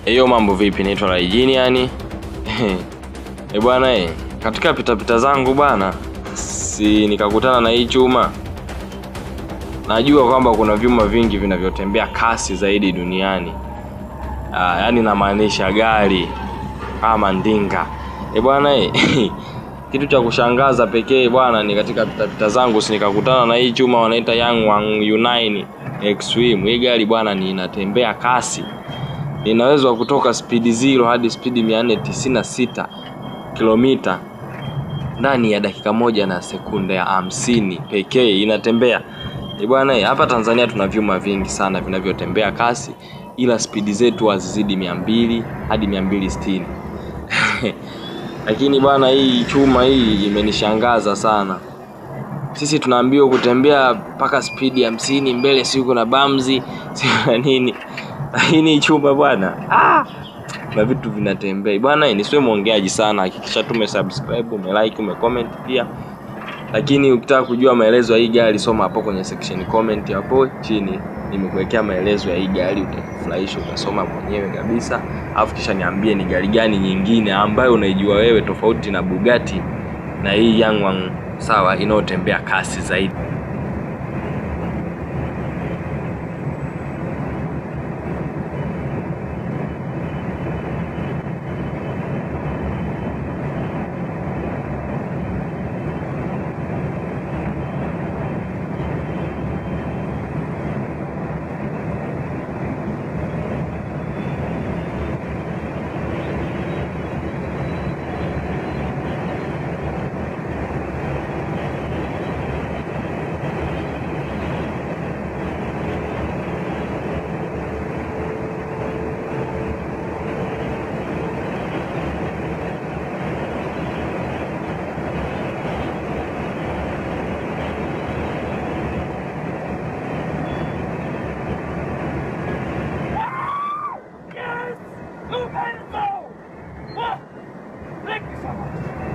Hiyo mambo vipi, naitwa Raijini yani. Bwana katika pitapita zangu bwana, si nikakutana na hii chuma. Najua kwamba kuna vyuma vingi vinavyotembea kasi zaidi duniani. Yani namaanisha gari kama ndinga. Bwana kitu cha kushangaza pekee bwana, ni katika pitapita zangu si nikakutana na hii chuma wanaita Yangwang U9 Extreme. Hii gari bwana ni inatembea kasi. Inaweza kutoka speed 0 hadi speed 496 kilomita ndani ya dakika 1 na sekunde ya 50 pekee inatembea. Bwana hapa Tanzania tuna vyuma vingi sana vinavyotembea kasi, ila speed zetu hazizidi 200 hadi 260. Lakini bwana hii chuma hii imenishangaza sana. Sisi tunaambiwa kutembea mpaka speed ya 50 mbele, si kuna bamzi, si nini. Lakini chuma bwana, na vitu vinatembea. Bwana nisiwe muongeaji sana, hakikisha tumesubscribe, umelike, umecomment pia. Lakini ukitaka kujua maelezo ya hii gari, soma hapo kwenye section comment hapo chini. Nimekuwekea maelezo ya hii gari, utakufurahisha, utasoma mwenyewe kabisa. Alafu kisha niambie ni gari gani nyingine ambayo unaijua wewe tofauti na Bugatti na hii Yangwang, sawa, inayotembea kasi zaidi. Thank you so much.